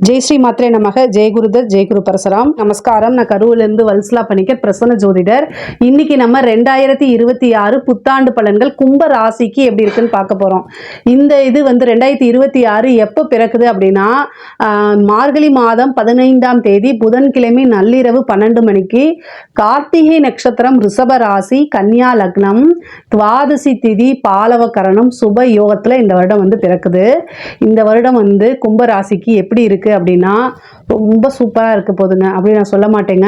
ஜெய் ஸ்ரீ மாத்ரே நமக. ஜெய் குருதர், ஜெய் குரு பரசுராம். நமஸ்காரம். நான் கரூர்லேருந்து வல்சலா பணிக்கர், பிரசன்ன ஜோதிடர். இன்னைக்கு நம்ம 2026 புத்தாண்டு பலன்கள் கும்ப ராசிக்கு எப்படி இருக்குன்னு பார்க்க போறோம். இந்த இது 2026 எப்போ பிறக்குது அப்படின்னா மார்கழி மாதம் 15ஆம் தேதி புதன்கிழமை நள்ளிரவு 12 மணிக்கு கார்த்திகை நட்சத்திரம், ரிஷப ராசி, கன்னியா லக்னம், துவாதசி திதி, பாலவ கரணம், சுப யோகத்தில் இந்த வருடம் பிறக்குது. இந்த வருடம் கும்ப ராசிக்கு எப்படி இருக்கு அப்படின்னா ரொம்ப சூப்பராக இருக்க போதுங்க. அப்படி நான் சொல்ல மாட்டேங்க.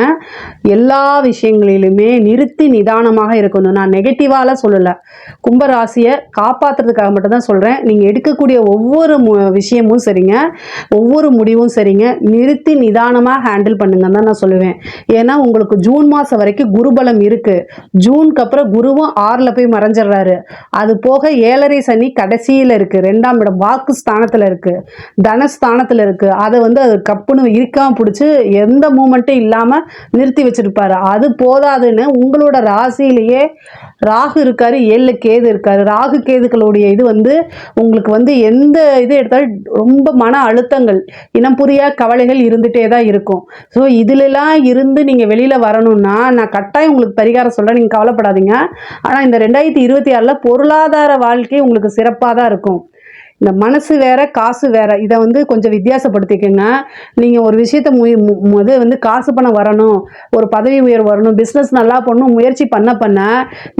எல்லா விஷயங்களிலுமே நிறுத்தி நிதானமாக இருக்கணும். நான் நெகட்டிவால சொல்லலை, கும்பராசியை காப்பாற்றுறதுக்காக மட்டும்தான் சொல்கிறேன். நீங்கள் எடுக்கக்கூடிய ஒவ்வொரு விஷயமும் சரிங்க, ஒவ்வொரு முடிவும் சரிங்க, நிறுத்தி நிதானமாக ஹேண்டில் பண்ணுங்கன்னு தான் நான் சொல்லுவேன். ஏன்னா உங்களுக்கு ஜூன் மாதம் வரைக்கும் குருபலம் இருக்குது. ஜூனுக்கு அப்புறம் குருவும் 6ல் போய் மறைஞ்சிடுறாரு. அது போக 7.5 சனி கடைசியில் இருக்குது, 2ஆம் இடம் வாக்கு ஸ்தானத்தில் இருக்குது, தனஸ்தானத்தில் இருக்குது. அதை அது கப்புன்னு இருக்காம பிடிச்சி எந்த மூமெண்ட்டும் இல்லாமல் நிறுத்தி வச்சிருப்பாரு. அது போதாதுன்னு உங்களோட ராசியிலேயே ராகு இருக்காரு, 7ல் கேது இருக்காரு. ராகு கேதுக்களுடைய இது உங்களுக்கு எந்த இது எடுத்தாலும் ரொம்ப மன அழுத்தங்கள், இனம் புரியா கவலைகள் இருந்துகிட்டே தான் இருக்கும். ஸோ இதிலெல்லாம் இருந்து நீங்கள் வெளியில் வரணும்னா நான் கட்டாயம் உங்களுக்கு பரிகாரம் சொல்கிறேன், நீங்கள் கவலைப்படாதீங்க. ஆனால் இந்த 2026 பொருளாதார வாழ்க்கை உங்களுக்கு சிறப்பாக தான் இருக்கும். இந்த மனசு வேற, காசு வேற. இதை கொஞ்சம் வித்தியாசப்படுத்திக்கோங்க. நீங்கள் ஒரு விஷயத்தை காசு பணம் வரணும், ஒரு பதவி உயர்வு வரணும், பிஸ்னஸ் நல்லா பண்ணணும் முயற்சி பண்ண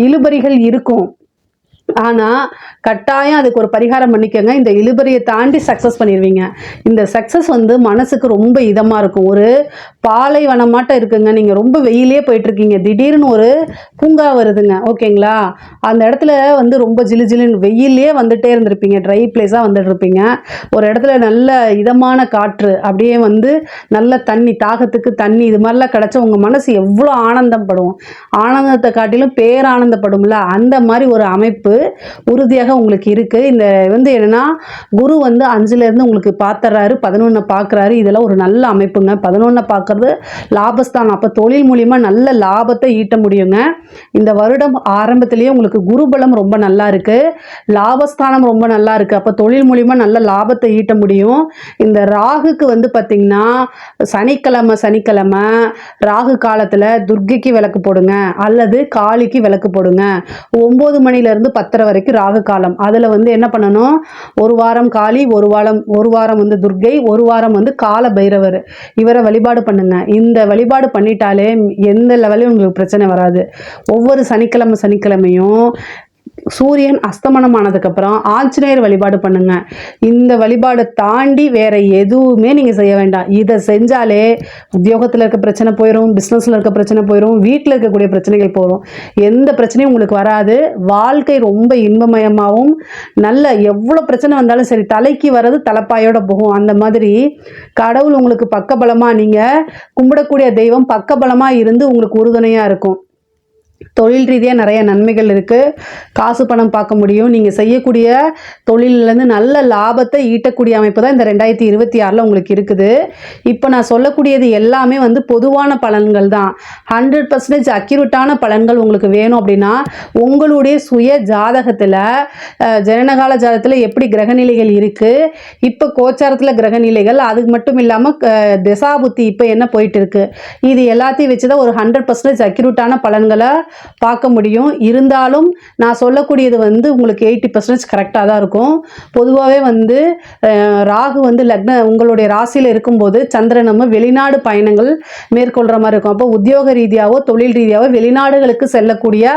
இழுபறிகள் இருக்கும். ஆனால் கட்டாயம் அதுக்கு ஒரு பரிகாரம் பண்ணிக்கோங்க. இந்த இழுபறியை தாண்டி சக்ஸஸ் பண்ணிடுவீங்க. இந்த சக்ஸஸ் மனசுக்கு ரொம்ப இதமாக இருக்கும். ஒரு பாலைவனமாட்டம் இருக்குங்க. நீங்கள் ரொம்ப வெயிலே போயிட்டுருக்கீங்க, திடீர்னு ஒரு பூங்கா வருதுங்க, ஓகேங்களா? அந்த இடத்துல ரொம்ப ஜிலுன்னு வெயிலே வந்துட்டே இருந்திருப்பீங்க, ட்ரை பிளேஸாக வந்துட்டு இருப்பீங்க. ஒரு இடத்துல நல்ல இதமான காற்று, அப்படியே நல்ல தண்ணி, தாகத்துக்கு தண்ணி, இது மாதிரிலாம் கிடச்சா உங்கள் மனசு எவ்வளோ ஆனந்தம் படும். ஆனந்தத்தை காட்டிலும் பேரானந்தப்படும்ல, அந்த மாதிரி ஒரு அமைப்பு உறுதியாக உங்களுக்கு இருக்கு. இந்த என்னன்னா குரு 5லேருந்து உங்களுக்கு பார்த்துறாரு, 11 பார்க்குறாரு. இதெல்லாம் ஒரு நல்ல அமைப்புங்க. 11 பார்க்கறது லாபஸ்தானம். அப்போ தொழில் மூலியமாக நல்ல லாபத்தை ஈட்ட முடியுங்க. இந்த வருடம் ஆரம்பத்திலேயே உங்களுக்கு குருபலம் ரொம்ப நல்லா இருக்கு, லாபஸ்தானம் ரொம்ப நல்லா இருக்கு. அப்போ தொழில் மூலியமாக நல்ல லாபத்தை ஈட்ட முடியும். இந்த ராகுக்கு பார்த்தீங்கன்னா சனிக்கிழமை ராகு காலத்தில் துர்க்கைக்கு விளக்கு போடுங்க, அல்லது காளிக்கு விளக்கு போடுங்க. 9 மணிலேருந்து 10 வரைக்கும் ராகு காலம். அதில் என்ன பண்ணணும், ஒரு வாரம் காளி, ஒரு வாரம் துர்க்கை, ஒரு வாரம் கால பைரவர். இவரை வழிபாடு பண்ணுங்க. இந்த வழிபாடு பண்ணிட்டாலே எந்த லெவலையும் உங்களுக்கு பிரச்சனை வராது. ஒவ்வொரு சனிக்கிழமையும் சூரியன் அஸ்தமனம் ஆனதுக்கப்புறம் ஆஞ்சநேயர் வழிபாடு பண்ணுங்க. இந்த வழிபாடு தாண்டி வேற எதுவுமே நீங்கள் செய்ய வேண்டாம். இதை செஞ்சாலே உத்தியோகத்தில் இருக்க பிரச்சனை போயிடும், பிஸ்னஸில் இருக்க பிரச்சனை போயிடும், வீட்டில் இருக்கக்கூடிய பிரச்சனைகள் போயிடும். எந்த பிரச்சனையும் உங்களுக்கு வராது. வாழ்க்கை ரொம்ப இன்பமயமாகவும் நல்ல எவ்வளோ பிரச்சனை வந்தாலும் சரி தலைக்கு வர்றது தலைப்பாயோட போகும். அந்த மாதிரி கடவுள் உங்களுக்கு பக்கபலமாக, நீங்கள் கும்பிடக்கூடிய தெய்வம் பக்கபலமாக இருந்து உங்களுக்கு உறுதுணையாக இருக்கும். தொழில் ரீதியாக நிறைய நன்மைகள் இருக்குது. காசு பணம் பார்க்க முடியும். நீங்கள் செய்யக்கூடிய தொழிலேருந்து நல்ல லாபத்தை ஈட்டக்கூடிய அமைப்பு தான் இந்த 2026 உங்களுக்கு இருக்குது. இப்போ நான் சொல்லக்கூடியது எல்லாமே பொதுவான பலன்கள் தான். 100% அக்யூரேட்டான பலன்கள் உங்களுக்கு வேணும் அப்படின்னா உங்களுடைய சுய ஜாதகத்தில், ஜனனகால ஜாதகத்தில் எப்படி கிரகநிலைகள் இருக்குது, இப்போ கோச்சாரத்தில் கிரகநிலைகள், அதுக்கு மட்டும் இல்லாமல் திசாபுத்தி இப்போ என்ன போயிட்டு இருக்கு, இது எல்லாத்தையும் வச்சு தான் ஒரு 100% அக்யூரேட்டான பலன்களை பார்க்க முடியும். இருந்தாலும் நான் சொல்லக்கூடியது உங்களுக்கு 80% கரெக்டாக தான் இருக்கும். பொதுவாகவே ராகு உங்களுடைய ராசியில் இருக்கும்போது சந்திரன் வெளிநாடு பயணங்கள் மேற்கொள்கிற மாதிரி இருக்கும். அப்போ உத்தியோக ரீதியாகவோ தொழில் ரீதியாகவோ வெளிநாடுகளுக்கு செல்லக்கூடிய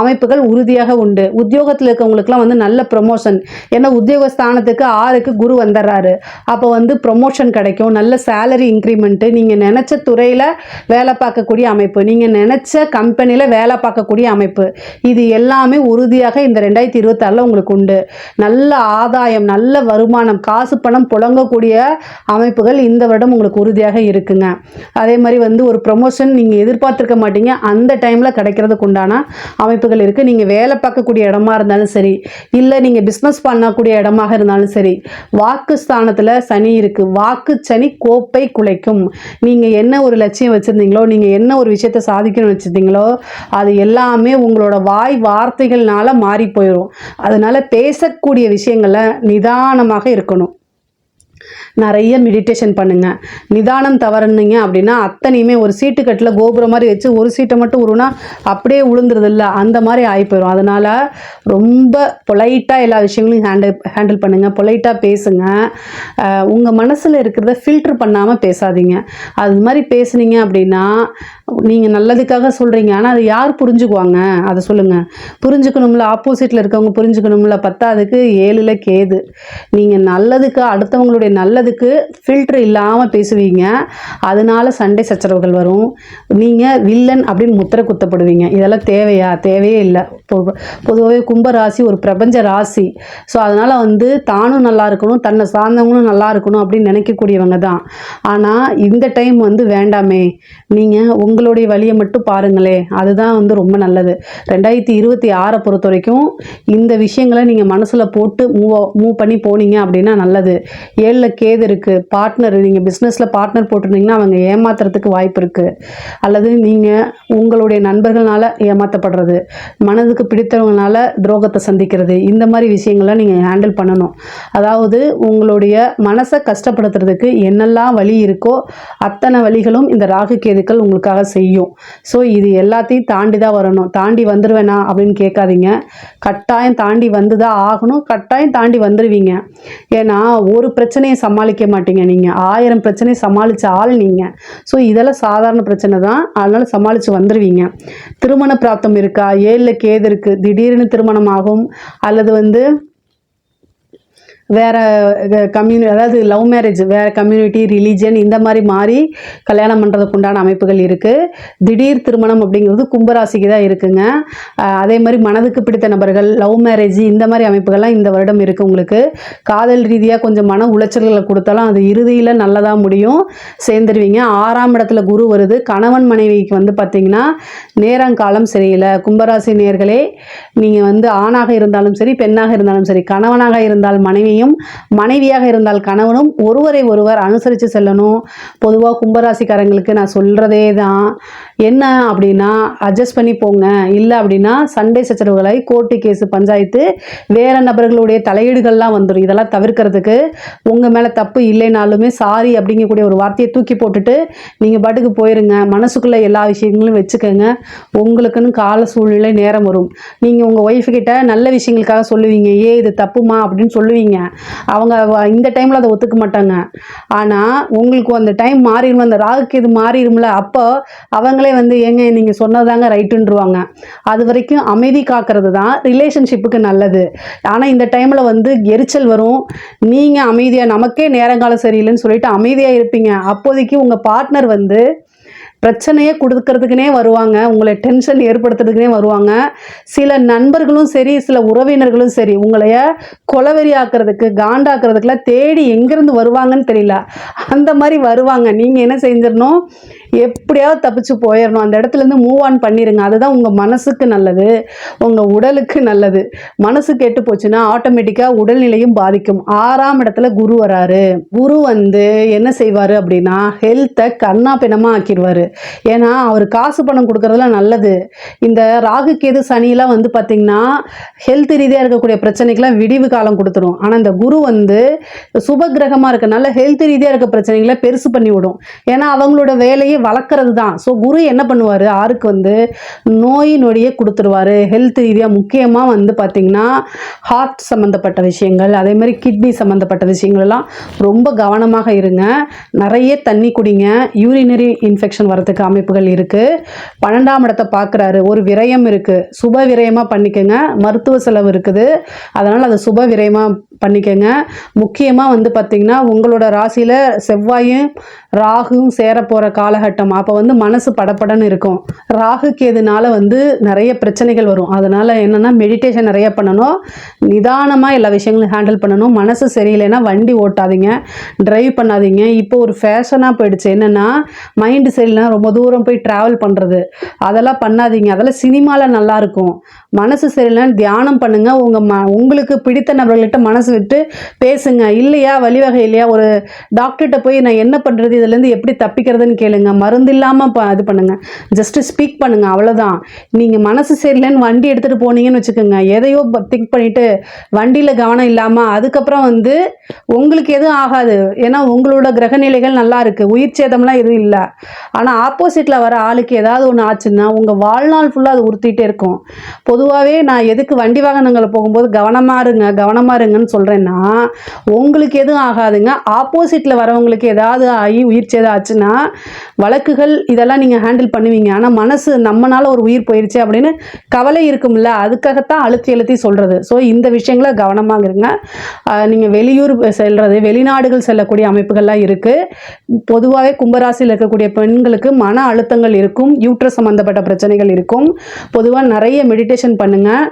அமைப்புகள் உறுதியாக உண்டு. உத்தியோகத்தில் இருக்கவங்களுக்குலாம் நல்ல ப்ரொமோஷன். ஏன்னா உத்தியோக ஸ்தானத்துக்கு 6க்கு குரு வந்துடுறாரு. அப்போ ப்ரொமோஷன் கிடைக்கும், நல்ல சேலரி இன்க்ரிமெண்ட்டு, நீங்கள் நினச்ச துறையில் வேலை பார்க்கக்கூடிய அமைப்பு, நீங்கள் நினச்ச கம்பெனியில் வேலை பார்க்கக்கூடிய அமைப்பு, இது எல்லாமே உறுதியாக இந்த 2026 உங்களுக்கு உண்டு. நல்ல ஆதாயம், நல்ல வருமானம், காசு பணம் புழங்கக்கூடிய அமைப்புகள் இந்த வருடம் உங்களுக்கு உறுதியாக இருக்குங்க. அதே மாதிரி ஒரு ப்ரொமோஷன் நீங்கள் எதிர்பார்த்துருக்க மாட்டீங்க, அந்த டைமில் கிடைக்கிறதுக்கு உண்டான அமைப்புகள் இருக்குது. நீங்கள் வேலை பார்க்கக்கூடிய இடமா இருந்தாலும் சரி, இல்லை நீங்கள் பிஸ்னஸ் பண்ணக்கூடிய இடமாக இருந்தாலும் சரி. வாக்கு ஸ்தானத்தில் சனி இருக்குது. வாக்கு சனி கோப்பை குலைக்கும். நீங்கள் என்ன ஒரு லட்சியம் வச்சுருந்தீங்களோ, நீங்கள் என்ன ஒரு விஷயத்தை சாதிக்கணும்னு வச்சுருந்தீங்களோ, அது எல்லாமே உங்களோட வாய் வார்த்தைகள்னால மாறி போயிடும். அதனால பேசக்கூடிய விஷயங்களை நிதானமாக இருக்கணும். நிறைய மெடிடேஷன் பண்ணுங்கள். நிதானம் தவறுனீங்க அப்படின்னா அத்தனையுமே ஒரு சீட்டு கட்டில் கோபுரம் மாதிரி வச்சு ஒரு சீட்டை மட்டும் உருவினா அப்படியே விழுந்துருது இல்லை, அந்த மாதிரி ஆகி போயிடும். அதனால் ரொம்ப பொலைட்டாக எல்லா விஷயங்களையும் ஹேண்டில் பண்ணுங்கள். பொலைட்டாக பேசுங்க. உங்கள் மனசில் இருக்கிறத ஃபில்ட்ரு பண்ணாமல் பேசாதீங்க. அது மாதிரி பேசுனீங்க அப்படின்னா நீங்கள் நல்லதுக்காக சொல்கிறீங்க, ஆனால் அது யார் புரிஞ்சுக்குவாங்க அதை சொல்லுங்கள். புரிஞ்சுக்கணும்ல, ஆப்போசிட்டில் இருக்கவங்க புரிஞ்சுக்கணும்ல. பத்தாவதுக்கு 7ல் கேது. நீங்கள் நல்லதுக்கு, அடுத்தவங்களுடைய நல்லதுக்கு ஃபில்ட்ரு இல்லாமல் பேசுவீங்க, அதனால சண்டை சச்சரவுகள் வரும். நீங்கள் வில்லன் அப்படின்னு முத்திரை குத்தப்படுவீங்க. இதெல்லாம் தேவையா? தேவையே இல்லை. பொதுவாகவே கும்பராசி ஒரு பிரபஞ்ச ராசி. ஸோ அதனால் தானும் நல்லா இருக்கணும், தன்னை சார்ந்தவங்களும் நல்லா இருக்கணும் அப்படின்னு நினைக்கக்கூடியவங்க தான். ஆனால் இந்த டைம் வேண்டாமே, நீங்கள் உங்களுடைய வழியை மட்டும் பாருங்களே, அதுதான் ரொம்ப நல்லது. 2026 பொறுத்த வரைக்கும் இந்த விஷயங்களை நீங்கள் மனசில் போட்டு மூவ் பண்ணி போனீங்க அப்படின்னா நல்லது. 7ல் கேது இருக்குது. பார்ட்னர், நீங்கள் பிஸ்னஸில் பார்ட்னர் போட்டிருந்தீங்கன்னா அவங்க ஏமாத்துறதுக்கு வாய்ப்பு இருக்குது. அல்லது நீங்கள் உங்களுடைய நண்பர்களால் ஏமாற்றப்படுறது, மனதுக்கு பிடித்தவங்களால துரோகத்தை சந்திக்கிறது, இந்த மாதிரி விஷயங்கள்லாம் நீங்கள் ஹேண்டில் பண்ணணும். அதாவது உங்களுடைய மனசை கஷ்டப்படுத்துறதுக்கு என்னெல்லாம் வழி இருக்கோ அத்தனை வழிகளும் இந்த ராகு கேதுக்கள் உங்களுக்காக செய்யும். ஸோ இது எல்லாத்தையும் தாண்டி தான் வரணும். தாண்டி வந்துடுவேனா அப்படின்னு கேட்காதீங்க. கட்டாயம் தாண்டி வந்து தான் ஆகணும். கட்டாயம் தாண்டி வந்துடுவீங்க. ஏன்னா ஒரு பிரச்சனையை சமாளிக்க மாட்டீங்க, நீங்கள் 1000 பிரச்சனையை சமாளித்த ஆள் நீங்கள். ஸோ இதெல்லாம் சாதாரண பிரச்சனை தான், அதனால் சமாளித்து வந்துடுவீங்க. திருமண பிராப்தம் இருக்கா? 7ல் கேது இருக்குது. திடீர்னு திருமணம் ஆகும், அல்லது வேறு அதாவது லவ் மேரேஜ், வேறு கம்யூனிட்டி, ரிலீஜன் இந்த மாதிரி மாறி கல்யாணம் பண்ணுறதுக்கு உண்டான அமைப்புகள் இருக்குது. திடீர் திருமணம் அப்படிங்கிறது கும்பராசிக்கு தான் இருக்குங்க. அதே மாதிரி மனதுக்கு பிடித்த நபர்கள், லவ் மேரேஜ், இந்த மாதிரி அமைப்புகள்லாம் இந்த வருடம் இருக்குது. உங்களுக்கு காதல் ரீதியாக கொஞ்சம் மன உளைச்சல்களை கொடுத்தாலும் அது இறுதியில் நல்லதாக முடியும், சேர்ந்துருவீங்க. 6ஆம் இடத்துல குரு வருது. கணவன் மனைவிக்கு பார்த்திங்கன்னா நேரங்காலம் சரியில்லை. கும்பராசி நேர்களே, நீங்கள் ஆணாக இருந்தாலும் சரி, பெண்ணாக இருந்தாலும் சரி, கணவனாக இருந்தால் மனைவியும், மனைவியாக இருந்தால் கணவனும் ஒருவரை ஒருவர் அனுசரித்து செல்லணும். பொதுவாக கும்பராசிக்காரங்களுக்கு நான் சொல்கிறதே தான், என்ன அப்படின்னா அட்ஜஸ்ட் பண்ணி போங்க. இல்லை அப்படின்னா சண்டை சச்சரவுகளை, கோர்ட்டு கேஸு, பஞ்சாயத்து, வேறு நபர்களுடைய தலையீடுகள்லாம் வந்துடும். இதெல்லாம் தவிர்க்கிறதுக்கு உங்கள் மேலே தப்பு இல்லைனாலுமே சாரி அப்படிங்கக்கூடிய ஒரு வார்த்தையை தூக்கி போட்டுட்டு நீங்கள் பாட்டுக்கு போயிருங்க. மனசுக்குள்ளே எல்லா விஷயங்களும் வச்சுக்கோங்க. உங்களுக்குன்னு கால சூழ்நிலை நேரம் வரும். நீங்கள் உங்கள் ஒய்ஃபுக்கிட்ட நல்ல விஷயங்களுக்காக சொல்லுவீங்க, இது தப்புமா அப்படின்னு சொல்லுவீங்க. அவங்க இந்த டைமில் அதை ஒத்துக்க மாட்டாங்க. ஆனால் உங்களுக்கு அந்த டைம் மாறிடும், அந்த ராகுக்கு இது மாறிடும்ல, அப்போ அவங்களே ஏங்க நீங்கள் சொன்னதாங்க ரைட்டுன்றுவாங்க. அது வரைக்கும் அமைதி காக்கிறது தான் ரிலேஷன்ஷிப்புக்கு நல்லது. ஆனால் இந்த டைமில் எரிச்சல் வரும். நீங்கள் அமைதியாக, நமக்கே நேரங்காலம் சரியில்லைன்னு சொல்லிட்டு அமைதியாக இருப்பீங்க. அப்போதைக்கு உங்கள் பார்ட்னர் பிரச்சனையே கொடுக்கறதுக்குனே வருவாங்க, உங்களை டென்ஷன் ஏற்படுத்துறதுக்குனே வருவாங்க. சில நண்பர்களும் சரி, சில உறவினர்களும் சரி, உங்களைய கொலவெறி ஆக்கிறதுக்கு, காண்டாக்குறதுக்குலாம் தேடி எங்கேருந்து வருவாங்கன்னு தெரியல, அந்த மாதிரி வருவாங்க. நீங்கள் என்ன செஞ்சிடணும், எப்படியாவது தப்பிச்சு போயிடணும். அந்த இடத்துலேருந்து மூவ் ஆன் பண்ணிடுங்க. அதுதான் உங்கள் மனசுக்கு நல்லது, உங்கள் உடலுக்கு நல்லது. மனசு கெட்டு போச்சுன்னா ஆட்டோமேட்டிக்காக உடல்நிலையும் பாதிக்கும். 6ஆம் இடத்துல குரு வராரு. குரு என்ன செய்வார் அப்படின்னா ஹெல்த்தை கண்ணா பிணமாக ஆக்கிடுவார். ஏன்னா அவர் காசு பணம் கொடுக்கறதுலாம் நல்லது. இந்த ராகு கேது சனியெல்லாம் பார்த்திங்கன்னா ஹெல்த் ரீதியாக இருக்கக்கூடிய பிரச்சனைக்கெல்லாம் விடிவு காலம் கொடுத்துரும். ஆனால் இந்த குரு சுப கிரகமாக இருக்கனால ஹெல்த் ரீதியாக இருக்க பிரச்சனைகளை பெருசு பண்ணி விடும். ஏன்னா அவங்களோட வேலையை வளர்க்குறது தான். ஸோ குரு என்ன பண்ணுவார், ஆருக்கு நோய் நொடியை கொடுத்துருவார். ஹெல்த் ரீதியாக முக்கியமாக பார்த்திங்கன்னா ஹார்ட் சம்மந்தப்பட்ட விஷயங்கள், அதே மாதிரி கிட்னி சம்மந்தப்பட்ட விஷயங்கள்லாம் ரொம்ப கவனமாக இருங்க. நிறைய தண்ணி குடிங்க. யூரினரி இன்ஃபெக்ஷன் வரதுக்கு அமைப்புகள் இருக்குது. 12ஆம் இடத்தை பார்க்குறாரு. ஒரு விரயம் இருக்குது, சுப விரயமாக பண்ணிக்கோங்க. மருத்துவ செலவு இருக்குது, அதனால் அதை சுப விரயமாக பண்ணிக்கோங்க. முக்கியமாக பார்த்திங்கன்னா உங்களோட ராசியில் செவ்வாயும் ராகுவும் சேர போகிற காலகட்டம். அப்போ மனசு படப்படன்னு இருக்கும். ராகு கேதுனால நிறைய பிரச்சனைகள் வரும். அதனால் என்னென்னா மெடிடேஷன் நிறைய பண்ணணும், நிதானமாக எல்லா விஷயங்களும் ஹேண்டில் பண்ணணும். மனசு சரியில்லைன்னா வண்டி ஓட்டாதீங்க, ட்ரைவ் பண்ணாதீங்க. இப்போ ஒரு ஃபேஷனாக போயிடுச்சு. என்னென்னா மைண்டு சரியில்லைன்னா ரொம்ப தூரம் போய் ட்ராவல் பண்ணுறது, அதெல்லாம் பண்ணாதீங்க. அதெல்லாம் சினிமாவில் நல்லாயிருக்கும். மனசு சரியில்லைன்னு தியானம் பண்ணுங்க. உங்களுக்கு பிடித்த நபர்கள்கிட்ட மனசு விட்டு பேசுங்க. இல்லையா வழிவகை இல்லையா, ஒரு டாக்டர்கிட்ட போய் நான் என்ன பண்ணுறது, இதுலேருந்து எப்படி தப்பிக்கிறதுன்னு கேளுங்க. மருந்து இல்லாமல் இது பண்ணுங்க. ஜஸ்ட்டு ஸ்பீக் பண்ணுங்க, அவ்வளோதான். நீங்கள் மனசு சரியில்லைன்னு வண்டி எடுத்துகிட்டு போனீங்கன்னு வச்சுக்கோங்க, எதையோ திங்க் பண்ணிவிட்டு வண்டியில் கவனம் இல்லாமல் அதுக்கப்புறம் வந்து உங்களுக்கு எதுவும் ஆகாது. ஏன்னா உங்களோட கிரகநிலைகள் நல்லா இருக்குது, உயிர் சேதம்லாம் எதுவும் இல்லை. ஆனால் ஆப்போசிட்டில் வர ஆளுக்கு ஏதாவது ஒன்று ஆச்சுன்னா உங்கள் வாழ்நாள் ஃபுல்லாக அது உறுத்திட்டே இருக்கும். பொதுவாகவே நான் எதுக்கு வண்டி வாகனங்களை போகும்போது கவனமாக இருங்கன்னு சொல்கிறேன்னா, உங்களுக்கு எதுவும் ஆகாதுங்க. ஆப்போசிட்டில் வரவங்களுக்கு ஏதாவது ஆகி உயிர் சேதம் ஆச்சுன்னா வழக்குகள் இதெல்லாம் நீங்கள் ஹேண்டில் பண்ணுவீங்க. ஆனால் மனசு நம்மளால் ஒரு உயிர் போயிடுச்சு அப்படின்னு கவலை இருக்கும்ல, அதுக்காகத்தான் அழுத்தி சொல்கிறது. ஸோ இந்த விஷயங்களை கவனமாக இருங்க. நீங்கள் வெளியூர் செல்வது, வெளிநாடுகள் செல்லக்கூடிய அமைப்புகள்லாம் இருக்குது. பொதுவாகவே கும்பராசியில் இருக்கக்கூடிய பெண்களுக்கு மன அழுத்தங்கள் இருக்கும், யூட்ரஸ் சம்மந்தப்பட்ட பிரச்சனைகள் இருக்கும். பொதுவாக நிறைய மெடிடேஷன் பண்ணுங்கள்.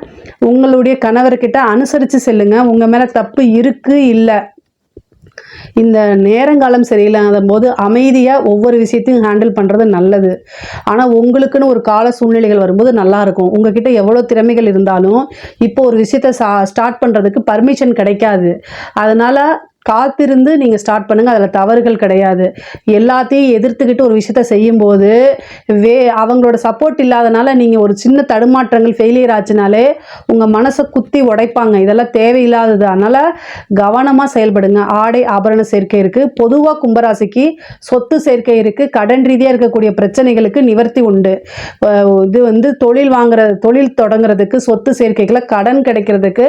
உங்களுடைய கணவர்கிட்ட அனுசரித்து செல்லுங்க. உங்கள் மேலே தப்பு இருக்குது இல்லை, இந்த நேரங்காலம் சரியில்லாத போது அமைதியாக ஒவ்வொரு விஷயத்தையும் ஹேண்டில் பண்ணுறது நல்லது. ஆனால் உங்களுக்குன்னு ஒரு கால சூழ்நிலைகள் வரும்போது நல்லாயிருக்கும். உங்ககிட்ட எவ்வளோ திறமைகள் இருந்தாலும் இப்போ ஒரு விஷயத்தை ஸ்டார்ட் பண்ணுறதுக்கு பர்மிஷன் கிடைக்காது. அதனால் காத்திருந்து நீங்கள் ஸ்டார்ட் பண்ணுங்கள், அதில் தவறுகள் கிடையாது. எல்லாத்தையும் எதிர்த்துக்கிட்டு ஒரு விஷயத்த செய்யும்போது அவங்களோட சப்போர்ட் இல்லாதனால நீங்கள் ஒரு சின்ன தடுமாற்றங்கள் ஃபெயிலியர் ஆச்சுனாலே உங்கள் மனசை குத்தி உடைப்பாங்க. இதெல்லாம் தேவையில்லாதது. அதனால் கவனமாக செயல்படுங்க. ஆடை ஆபரண சேர்க்கை இருக்குது. பொதுவாக கும்பராசிக்கு சொத்து சேர்க்கை இருக்குது. கடன் ரீதியாக இருக்கக்கூடிய பிரச்சனைகளுக்கு நிவர்த்தி உண்டு. இது வந்து தொழில் தொடங்குறதுக்கு, சொத்து சேர்க்கைகளை கடன் கிடைக்கிறதுக்கு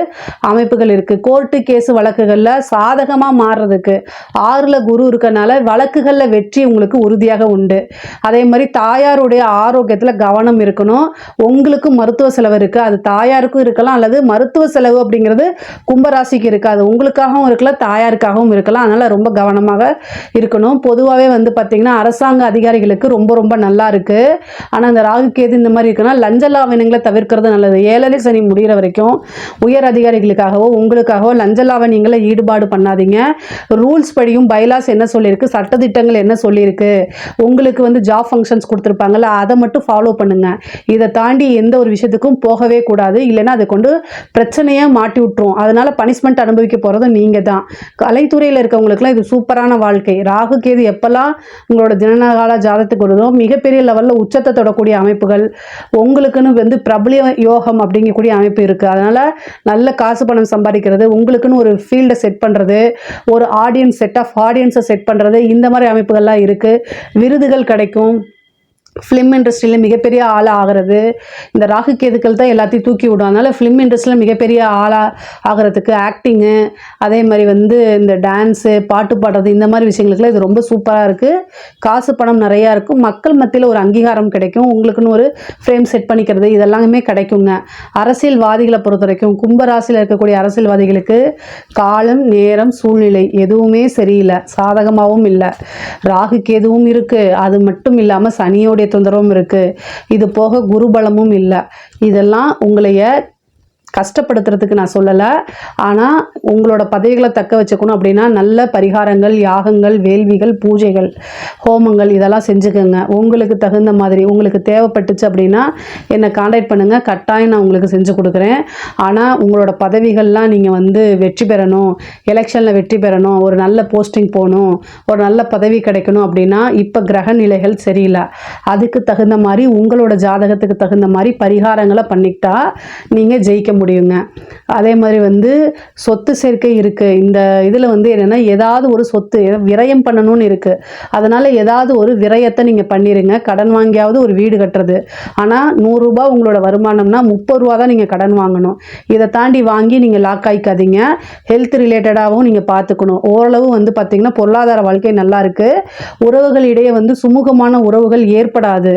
அமைப்புகள் இருக்குது. கோர்ட்டு கேஸு வழக்குகளில் சாதகமாக மாறுறதுக்கு 6ல் குரு இருக்கனால வழக்குகளில் வெற்றி உங்களுக்கு உறுதியாக உண்டு. அதே மாதிரி தாயாருடைய ஆரோக்கியத்தில் கவனம் இருக்கணும். உங்களுக்கு மருத்துவ செலவு இருக்குது, அது தாயாருக்கும் இருக்கலாம், அல்லது மருத்துவ செலவு அப்படிங்கிறது கும்பராசிக்கு இருக்காது, உங்களுக்காகவும் இருக்கலாம், தாயாருக்காகவும் இருக்கலாம். அதனால் ரொம்ப கவனமாக இருக்கணும். பொதுவாகவே வந்து பார்த்திங்கன்னா அரசாங்க அதிகாரிகளுக்கு ரொம்ப நல்லா இருக்குது. ஆனால் இந்த ராகு கேது இந்த மாதிரி இருக்குன்னா லஞ்ச லாவணியங்களை தவிர்க்கிறது நல்லது. 7 சனி முடிகிற வரைக்கும் உயர் அதிகாரிகளுக்காகவோ உங்களுக்காகவோ லஞ்ச லாவணியங்களை ஈடுபாடு பண்ணாதீங்க. ரூல்ஸ் படியும் பைலாஸ் என்ன சொல்லியிருக்கு, சட்டத்திட்டங்கள் என்ன சொல்லியிருக்கு, உங்களுக்கு வந்து ஜாப் ஃபங்க்ஷன்ஸ் கொடுத்துருப்பாங்கல்ல, அதை மட்டும் ஃபாலோ பண்ணுங்க. இதை தாண்டி எந்த ஒரு விஷயத்துக்கும் போகவே கூடாது. இல்லைன்னா அதை கொண்டு பிரச்சனையை மாட்டி விட்டுரும். அதனால பனிஷ்மெண்ட் அனுபவிக்க போகிறது நீங்கள் தான். கலைத்துறையில் இருக்கவங்களுக்குலாம் இது சூப்பரான வாழ்க்கை. ராகு கேது எப்பெல்லாம் உங்களோட தினகால ஜாதத்துக்கு வருதோ மிகப்பெரிய லெவலில் உச்சத்தை தொடக்கூடிய அமைப்புகள், உங்களுக்குன்னு வந்து பிரபலிய யோகம் அப்படிங்கக்கூடிய அமைப்பு இருக்குது. அதனால் நல்ல காசு பணம் சம்பாதிக்கிறது, உங்களுக்குன்னு ஒரு ஃபீல்டை செட் பண்ணுறது, ஒரு செட் ஆஃப் ஆடியன்ஸை செட் பண்ணுறது, இந்த மாதிரி அமைப்புகள்லாம் இருக்குது. விருதுகள் கிடைக்கும். ஃபிலிம் இண்டஸ்ட்ரியில் மிகப்பெரிய ஆளாக ஆகிறது இந்த ராகு கேதுக்கள் தான் எல்லாத்தையும் தூக்கி விடும். அதனால் ஃபிலிம் இண்டஸ்ட்ரியில் மிகப்பெரிய ஆளாக ஆகிறதுக்கு ஆக்டிங்கு, அதே மாதிரி வந்து இந்த டான்ஸு, பாட்டு பாடுறது, இந்த மாதிரி விஷயங்களுக்குலாம் இது ரொம்ப சூப்பராக இருக்குது. காசு பணம் நிறையா இருக்கும். மக்கள் மத்தியில் ஒரு அங்கீகாரம் கிடைக்கும். உங்களுக்குன்னு ஒரு ஃப்ரேம் செட் பண்ணிக்கிறது, இதெல்லாமே கிடைக்குங்க. அரசியல்வாதிகளை பொறுத்த வரைக்கும் கும்பராசியில் இருக்கக்கூடிய அரசியல்வாதிகளுக்கு காலம், நேரம், சூழ்நிலை எதுவுமே சரியில்லை, சாதகமாகவும் இல்லை. ராகு கேதுவும் இருக்குது. அது மட்டும் இல்லாமல் சனியோட தொந்தரவும் இருக்கு. இது போக குருபலமும் இல்லை. இதெல்லாம் உங்களைய கஷ்டப்படுத்துறதுக்கு நான் சொல்லலை. ஆனால் உங்களோட பதவிகளை தக்க வச்சுக்கணும் அப்படின்னா நல்ல பரிகாரங்கள், யாகங்கள், வேள்விகள், பூஜைகள், ஹோமங்கள் இதெல்லாம் செஞ்சுக்கோங்க. உங்களுக்கு தகுந்த மாதிரி உங்களுக்கு தேவைப்பட்டுச்சு அப்படின்னா என்னை காண்டாக்ட் பண்ணுங்கள், கட்டாயம் நான் உங்களுக்கு செஞ்சு கொடுக்குறேன். ஆனால் உங்களோட பதவிகள்லாம் நீங்கள் வந்து வெற்றி பெறணும், எலெக்ஷனில் வெற்றி பெறணும், ஒரு நல்ல போஸ்டிங் போகணும், ஒரு நல்ல பதவி கிடைக்கணும் அப்படின்னா இப்போ கிரக நிலைகள் சரியில்லை. அதுக்கு தகுந்த மாதிரி உங்களோட ஜாதகத்துக்கு தகுந்த மாதிரி பரிகாரங்களை பண்ணிக்கிட்டா நீங்கள் ஜெயிக்க முடியுங்க. அதே மாதிரி வந்து சொத்து சேர்க்கை இருக்குது. இந்த இதில் வந்து என்னென்னா ஏதாவது ஒரு சொத்து விரயம் பண்ணணும்னு இருக்குது. அதனால் ஏதாவது ஒரு விரயத்தை நீங்கள் பண்ணிடுங்க. கடன் வாங்கியாவது ஒரு வீடு கட்டுறது. ஆனால் 100 ரூபா உங்களோட வருமானம்னா 30 ரூபா தான் நீங்கள் கடன் வாங்கணும். இதை தாண்டி வாங்கி நீங்கள் லாக் ஆகிக்காதீங்க. ஹெல்த் ரிலேட்டடாகவும் நீங்கள் பார்த்துக்கணும். ஓரளவு வந்து பார்த்திங்கன்னா பொருளாதார வாழ்க்கை நல்லா இருக்குது. உறவுகளிடையே வந்து சுமூகமான உறவுகள் ஏற்படாது.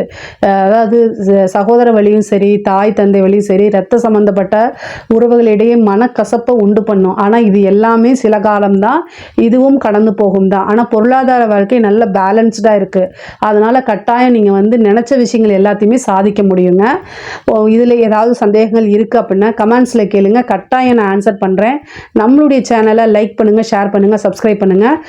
அதாவது சகோதர வழியும் சரி, தாய் தந்தை வழியும் சரி, இரத்த சம்பந்தப்பட்ட உறவுகளிடையே மனக்கசப்பை உண்டு பண்ணும். ஆனால் இது எல்லாமே சில காலம்தான், இதுவும் கடந்து போகும் தான். ஆனால் பொருளாதார வாழ்க்கை நல்ல பேலன்ஸ்டாக இருக்குது. அதனால் கட்டாயம் நீங்கள் வந்து நினச்ச விஷயங்கள் எல்லாத்தையுமே சாதிக்க முடியுங்க. இதில் ஏதாவது சந்தேகங்கள் இருக்குது அப்படின்னா கமெண்ட்ஸில் கேளுங்க, கட்டாயம் நான் ஆன்சர் பண்ணுறேன். நம்மளுடைய சேனலை லைக் பண்ணுங்கள், ஷேர் பண்ணுங்கள், சப்ஸ்கிரைப் பண்ணுங்கள்.